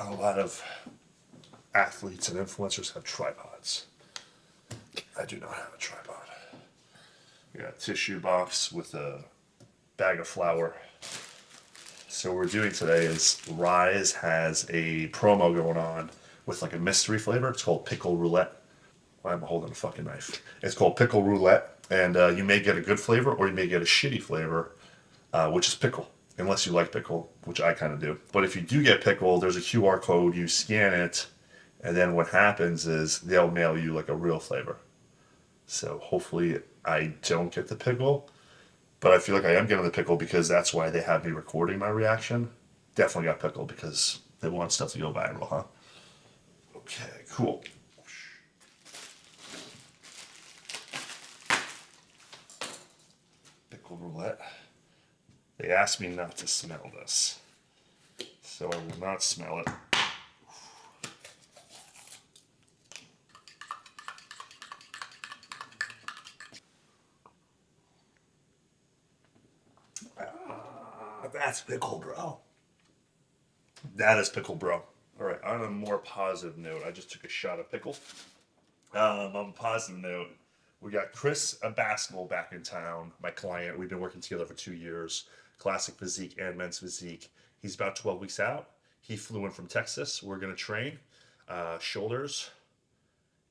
a lot of athletes and influencers have tripods. I do not have a tripod. We got a tissue box with a bag of flour. So what we're doing today is Rise has a promo going on with like a mystery flavor. It's called Pickle Roulette. Why am I holding a fucking knife? It's called Pickle Roulette, and you may get a good flavor or you may get a shitty flavor, which is pickle. Unless you like pickle, which I kind of do. But if you do get pickle, there's a QR code, you scan it, and then what happens is they'll mail you like a real flavor. So hopefully I don't get the pickle, but I feel like I am getting the pickle because that's why they have me recording my reaction. Definitely got pickle because they want stuff to go viral, huh? Okay, cool. Pickle roulette. They asked me not to smell this, so I will not smell it. That's pickle, bro. That is pickle, bro. All right, on a more positive note, I just took a shot of pickle. On a positive note, we got Chris, a basketball, back in town. My client, we've been working together for 2 years. Classic Physique and Men's Physique. He's about 12 weeks out. He flew in from Texas. We're going to train shoulders,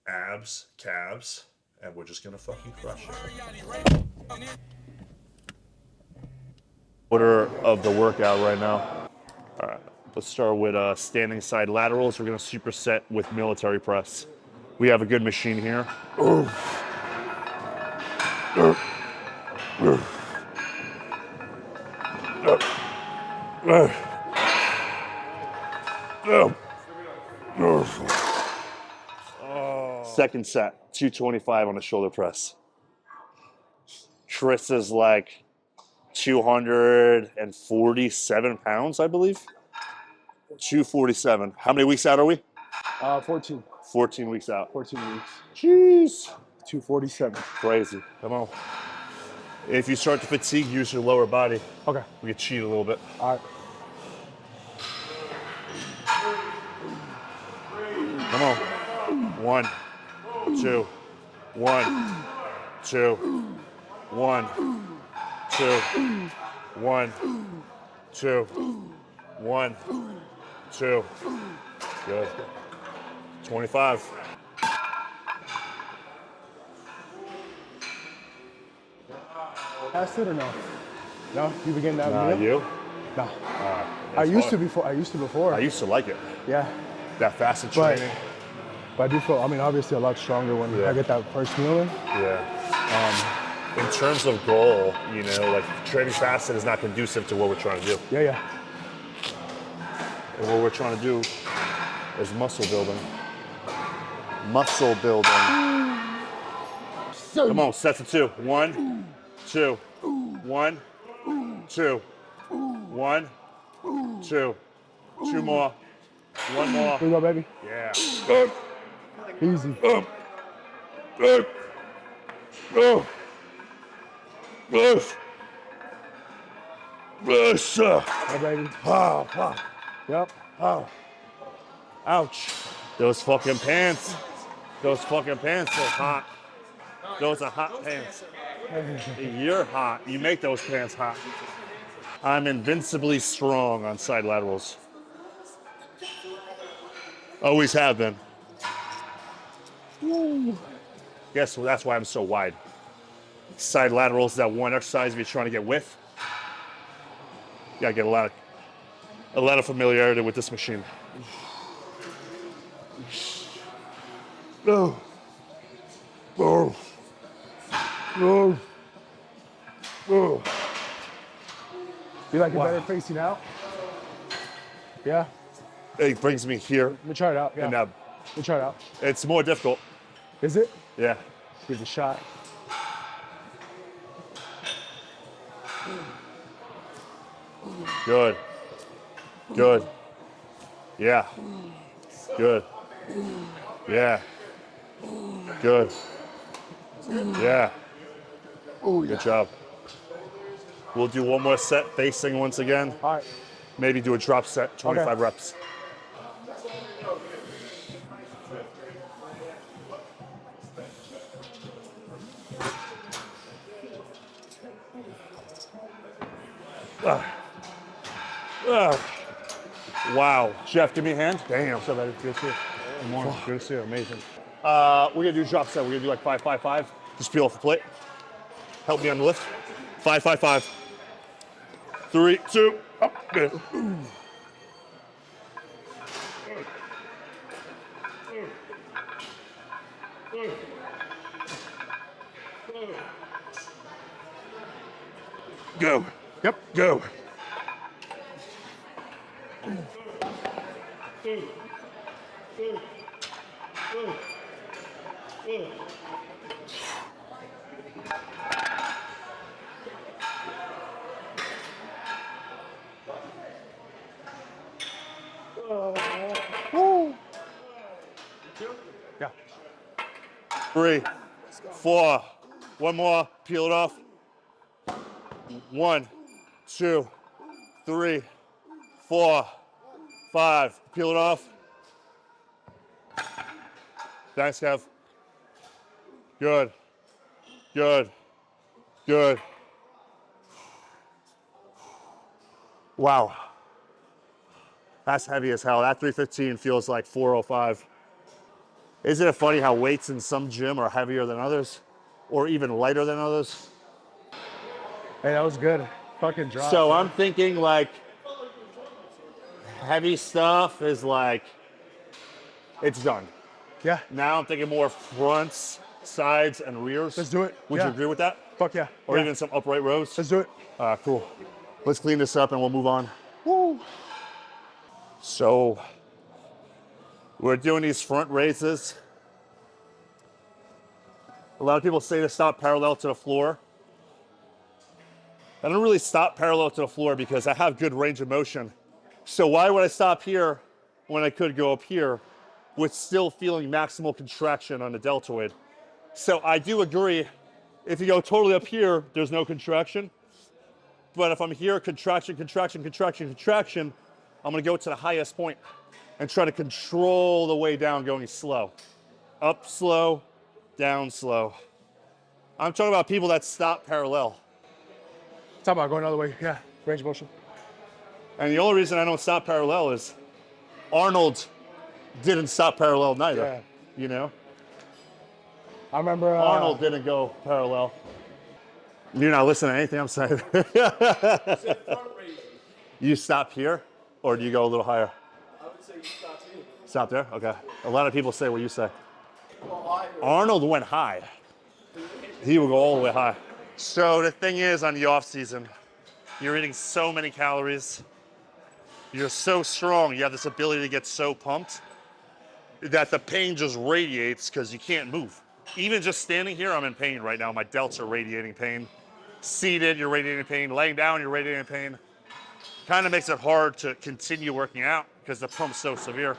abs, calves, and we're just going to fucking crush it. Order of the workout right now. All right, let's start with standing side laterals. We're going to superset with military press. We have a good machine here. Second set, 225 on the shoulder press. Chris is like 247 pounds, I believe. 247. How many weeks out are we? 14. 14 weeks out. 14 weeks. Jeez. 247. Crazy. Come on. If you start to fatigue, use your lower body. Okay. We can cheat a little bit. All right. Come on. 1, 2, 1, 2, 1, 2, 1, 2, 1, 2. Good. 25. Passed it or no? No? You begin that Nah, meal? you? No. I used to before. I used to like it. Yeah. That fasted training. But I do feel, I mean, obviously a lot stronger when I get that first meal in. Yeah. In terms of goal, you know, like training fasted is not conducive to what we're trying to do. Yeah, yeah. And what we're trying to do is muscle building. Muscle building. Come on, sets of 2. 1, 2, 1, 2, 1, 2. 2 more. 1 more. Here we go, baby. Yeah. Easy. Hey, baby. Yep. Ouch. Those fucking pants. Those fucking pants are hot. Those are hot pants. You're hot. You make those pants hot. I'm invincibly strong on side laterals. Always have been. Guess that's why I'm so wide. Side laterals is that one exercise if you're trying to get width. You gotta get a lot of familiarity with this machine. No. No. No. No. You like it better facing out? Yeah. It brings me here. Let me try it out. Yeah. And Let me try it out. it's more difficult. Is it? Yeah. Give it a shot. Good. Good. Yeah. Good. Yeah. Good. Yeah. Good job. We'll do one more set facing once again. All right. Maybe do a drop set, 25 reps. Wow. Jeff, give me a hand. Damn. What's up, buddy? Good to see you. Good morning. Good to see you. Amazing. We're gonna do drop set. We're gonna do like 5, 5, 5. Just peel off the plate. Help me on the lift. 5, 5, 5. 3, 2, up. Good. Go. Yep. Go. Woo. Yeah. 3, 4. One more. Peel it off. 1, 2, 3, 4, 5. Peel it off. Thanks, Kev. Good. Good. Good. Wow. That's heavy as hell. That 315 feels like 405. Isn't it funny how weights in some gym are heavier than others? Or even lighter than others? Hey, that was good. Fucking drop. So I'm thinking like heavy stuff is like, it's done. Yeah. Now I'm thinking more fronts, sides, and rears. Let's do it. Would you agree with that? Fuck yeah. Or Yeah. even some upright rows? Let's do it. Cool. Let's clean this up and we'll move on. Woo. So we're doing these front raises. A lot of people say to stop parallel to the floor. I don't really stop parallel to the floor because I have good range of motion. So why would I stop here when I could go up here with still feeling maximal contraction on the deltoid? So I do agree, if you go totally up here, there's no contraction. But if I'm here, contraction, contraction, contraction, contraction, I'm gonna go to the highest point and try to control the way down going slow. Up slow, down slow. I'm talking about people that stop parallel. Talk about going all the way. Yeah. Range of motion. And the only reason I don't stop parallel is Arnold didn't stop parallel neither. Yeah. You know? I remember. Arnold didn't go parallel. You're not listening to anything I'm saying. You stop here, or do you go a little higher? I would say you stop here. Stop there? Okay. A lot of people say what you say. Arnold went high. He will go all the way high. So the thing is, on the off season, you're eating so many calories. You're so strong. You have this ability to get so pumped that the pain just radiates because you can't move. Even just standing here, I'm in pain right now. My delts are radiating pain. Seated, you're radiating pain. Laying down, you're radiating pain. Kind of makes it hard to continue working out because the pump's so severe.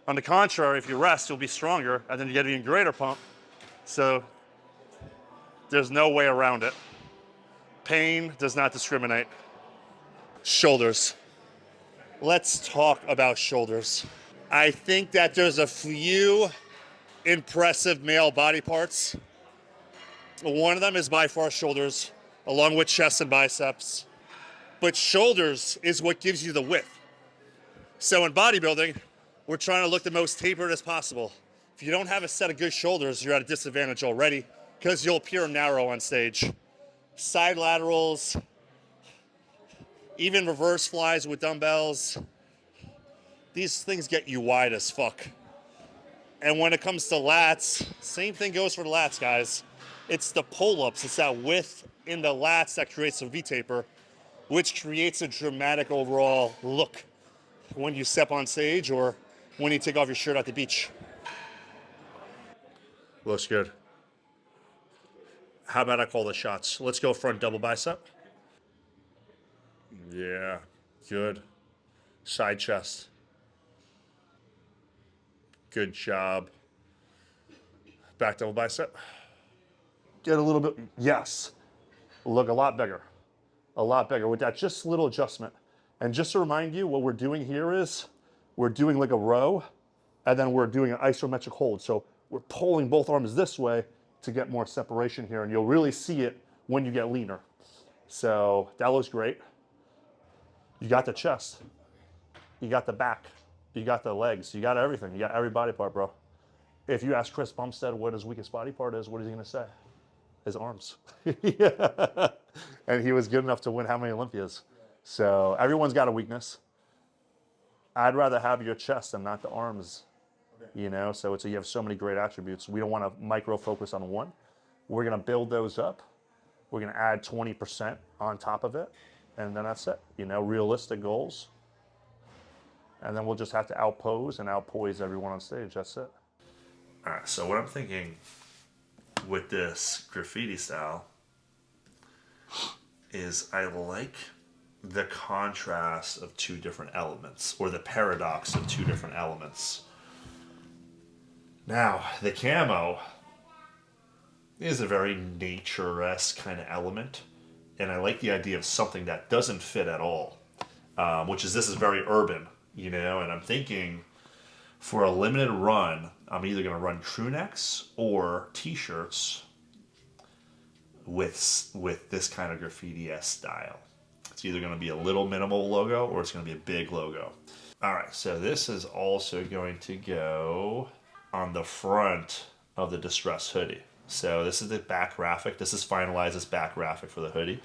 On the contrary, if you rest, you'll be stronger, and then you get an even greater pump. So there's no way around it. Pain does not discriminate. Shoulders. Let's talk about shoulders. I think that there's a few impressive male body parts. One of them is by far shoulders, along with chest and biceps. But shoulders is what gives you the width. So in bodybuilding, we're trying to look the most tapered as possible. If you don't have a set of good shoulders, you're at a disadvantage already because you'll appear narrow on stage. Side laterals, even reverse flies with dumbbells, these things get you wide as fuck. And when it comes to lats, same thing goes for the lats, guys. It's the pull-ups, it's that width in the lats that creates a V-taper, which creates a dramatic overall look when you step on stage or when you take off your shirt at the beach. Looks good. How about I call the shots? Let's go front double bicep. Yeah, good. Side chest. Good job. Back double bicep. Get a little bit, yes. Look a lot bigger. A lot bigger with that just little adjustment. And just to remind you, what we're doing here is we're doing like a row and then we're doing an isometric hold. So we're pulling both arms this way to get more separation here, and you'll really see it when you get leaner. So that looks great. You got the chest. You got the back. You got the legs. You got everything. You got every body part, bro. If you ask Chris Bumstead what his weakest body part is, what is he going to say? His arms. Yeah. And he was good enough to win how many Olympias? So everyone's got a weakness. I'd rather have your chest and not the arms, you know? So you have so many great attributes. We don't want to micro focus on one. We're going to build those up. We're going to add 20% on top of it. And then that's it, you know, realistic goals. And then we'll just have to outpose and outpoise everyone on stage. That's it. All right, so what I'm thinking with this graffiti style is I like the contrast of two different elements, or the paradox of two different elements. Now, the camo is a very nature-esque kind of element, and I like the idea of something that doesn't fit at all, this is very urban, you know, and I'm thinking for a limited run, I'm either going to run crew necks or t-shirts with this kind of graffiti-esque style. It's either going to be a little minimal logo or it's going to be a big logo. All right, so this is also going to go on the front of the distressed hoodie. So this is the back graphic. This is finalized as back graphic for the hoodie.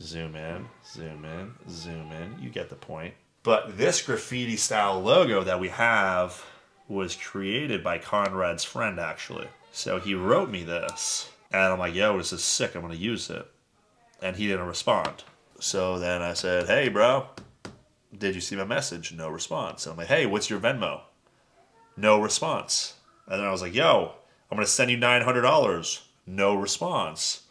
Zoom in, zoom in, zoom in. You get the point. But this graffiti style logo that we have was created by Conrad's friend, actually. So he wrote me this, and I'm like, yo, this is sick. I'm going to use it. And he didn't respond. So then I said, hey, bro, did you see my message? No response. And I'm like, hey, what's your Venmo? No response. And then I was like, yo, I'm going to send you $900. No response.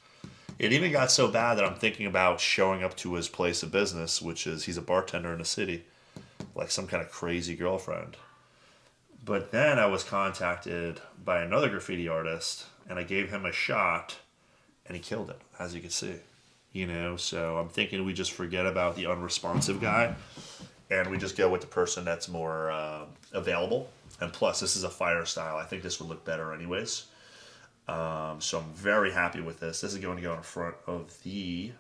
It even got so bad that I'm thinking about showing up to his place of business, which is he's a bartender in the city, like some kind of crazy girlfriend. But then I was contacted by another graffiti artist, and I gave him a shot, and he killed it, as you can see. You know, so I'm thinking we just forget about the unresponsive guy, and we just go with the person that's more available. And plus, this is a fire style. I think this would look better anyways. So I'm very happy with this. This is going to go in front of the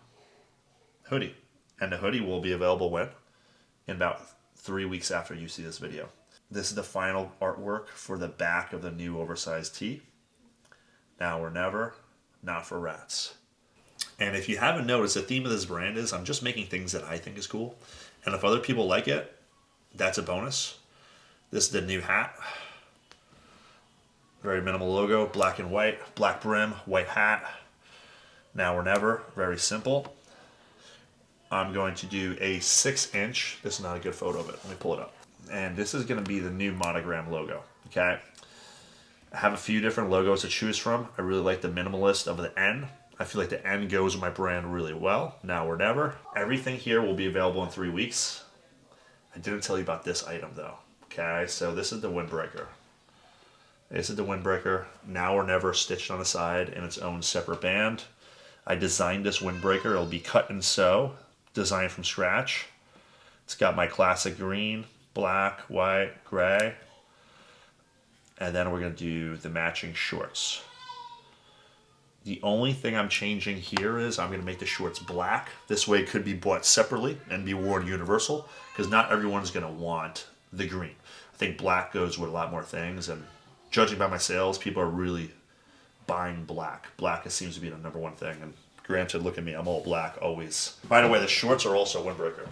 hoodie. And the hoodie will be available when? In about 3 weeks after you see this video. This is the final artwork for the back of the new oversized tee. Now or never, not for rats. And if you haven't noticed, the theme of this brand is I'm just making things that I think is cool. And if other people like it, that's a bonus. This is the new hat. Very minimal logo, black and white, black brim, white hat. Now or never, very simple. I'm going to do a 6-inch. This is not a good photo of it. Let me pull it up. And this is going to be the new monogram logo, okay? I have a few different logos to choose from. I really like the minimalist of the N. I feel like the N goes with my brand really well. Now or never. Everything here will be available in 3 weeks. I didn't tell you about this item though, okay? So this is the Windbreaker. This is the Windbreaker, now or never, stitched on the side in its own separate band. I designed this Windbreaker. It'll be cut and sew, designed from scratch. It's got my classic green, black, white, gray. And then we're going to do the matching shorts. The only thing I'm changing here is I'm going to make the shorts black. This way it could be bought separately and be worn universal, because not everyone's going to want the green. I think black goes with a lot more things, and judging by my sales, people are really buying black. Black seems to be the number one thing, and granted, look at me, I'm all black always. By the way, the shorts are also Windbreaker.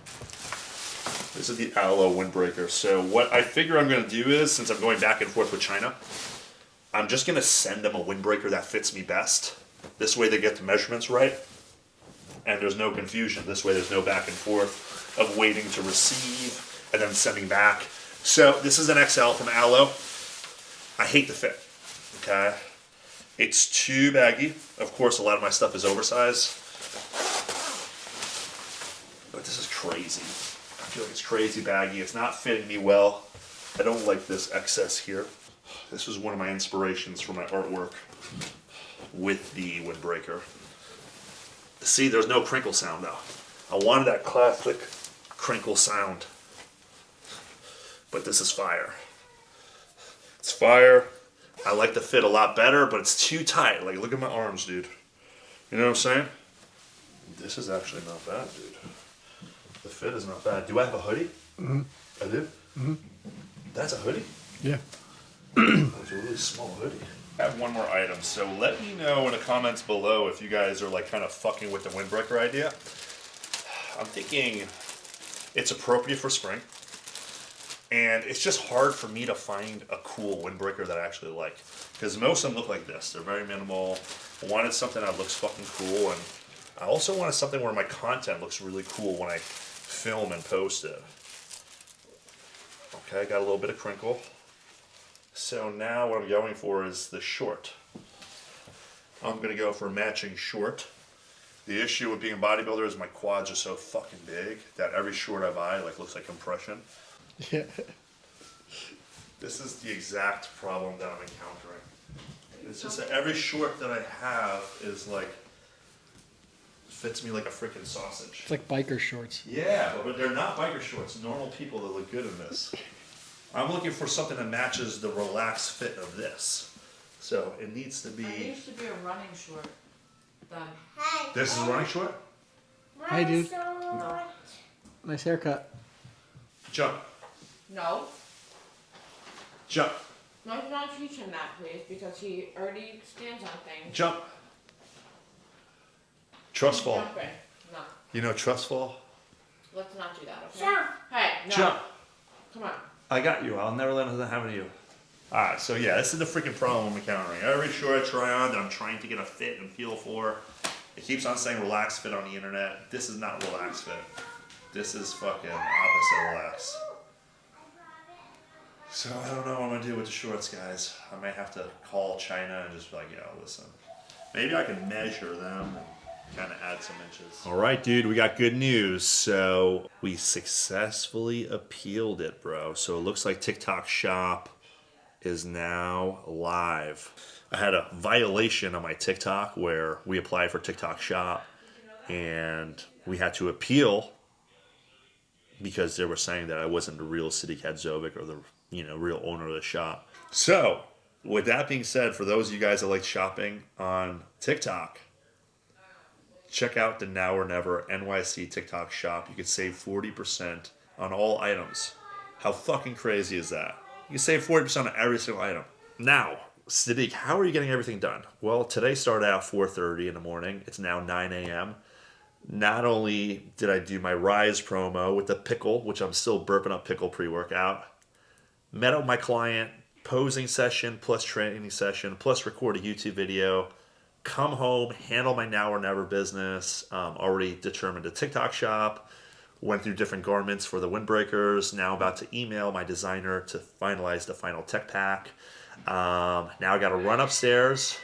This is the Aloe Windbreaker. So what I figure I'm going to do is, since I'm going back and forth with China, I'm just going to send them a Windbreaker that fits me best. This way they get the measurements right, and there's no confusion. This way there's no back and forth of waiting to receive and then sending back. So this is an XL from Aloe. I hate the fit, okay? It's too baggy. Of course, a lot of my stuff is oversized. But this is crazy. I feel like it's crazy baggy. It's not fitting me well. I don't like this excess here. This was one of my inspirations for my artwork with the Windbreaker. See, there's no crinkle sound though. I wanted that classic crinkle sound. But this is fire. It's fire. I like the fit a lot better, but it's too tight. Like, look at my arms, dude. You know what I'm saying? This is actually not bad, dude. The fit is not bad. Do I have a hoodie? Mm-hmm. I do? Mm-hmm. That's a hoodie? Yeah. That's a really small hoodie. I have one more item, so let me know in the comments below if you guys are like kind of fucking with the Windbreaker idea. I'm thinking it's appropriate for spring, and it's just hard for me to find a cool Windbreaker that I actually like, because most of them look like this. They're very minimal. I wanted something that looks fucking cool, and I also wanted something where my content looks really cool when I film and post it. Okay, got a little bit of crinkle. So now what I'm going for is the short. I'm gonna go for a matching short. The issue with being a bodybuilder is my quads are so fucking big that every short I buy like looks like compression. Yeah. This is the exact problem that I'm encountering. It's just that every short that I have is like, fits me like a freaking sausage. It's like biker shorts. Yeah, but they're not biker shorts. Normal people that look good in this. I'm looking for something that matches the relaxed fit of this. So it needs to be. It used to be a running short. Then. This is a running short? Hi, dude. No. Nice haircut. Jump. No. Jump. No, do not teach him that, please, because he already stands on things. Jump. Trust fall. Jumping. No. You know trust fall? Let's not do that, okay? Hey, no. Jump. Come on. I got you. I'll never let anything happen to you. Alright, so yeah, this is the freaking problem I'm encountering. Every short I try on that I'm trying to get a fit and feel for, it keeps on saying relaxed fit on the internet. This is not relaxed fit. This is fucking opposite relax. So I don't know what I'm gonna do with the shorts, guys. I might have to call China and just be like, yo, listen. Maybe I can measure them and kind of add some inches. All right, dude, we got good news. So we successfully appealed it, bro. So it looks like TikTok Shop is now live. I had a violation on my TikTok where we applied for TikTok Shop and we had to appeal because they were saying that I wasn't the real Sadik Hadzovic or the real owner of the shop. So with that being said, for those of you guys that like shopping on TikTok, check out the Now or Never NYC TikTok Shop. You can save 40% on all items. How fucking crazy is that? You can save 40% on every single item. Now, Sadik, how are you getting everything done? Well, today started out 4:30 in the morning. It's now 9 a.m. Not only did I do my Rise promo with the Pickle, which I'm still burping up Pickle pre-workout, met up with my client, posing session plus training session plus record a YouTube video, come home, handle my Now or Never business, already determined a TikTok shop, went through different garments for the Windbreakers, now about to email my designer to finalize the final tech pack. Now I got to run upstairs,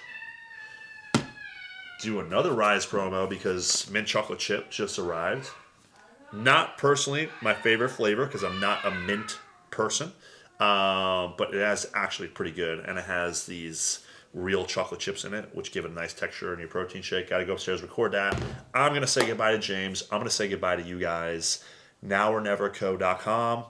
do another Rise promo because mint chocolate chip just arrived. Not personally my favorite flavor because I'm not a mint person, but it is actually pretty good, and it has these real chocolate chips in it, which give it a nice texture in your protein shake. Got to go upstairs, record that. I'm going to say goodbye to James. I'm going to say goodbye to you guys. NowOrNeverCo.com.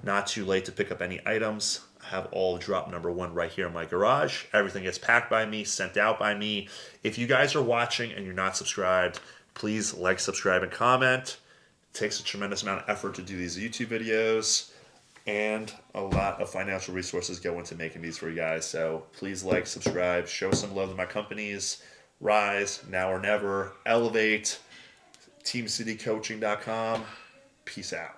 Not too late to pick up any items. I have all drop number 1 right here in my garage. Everything gets packed by me, sent out by me. If you guys are watching and you're not subscribed, please like, subscribe, and comment. It takes a tremendous amount of effort to do these YouTube videos, and a lot of financial resources go into making these for you guys. So please like, subscribe, show some love to my companies. Rise, Now or Never, Elevate, TeamCityCoaching.com. Peace out.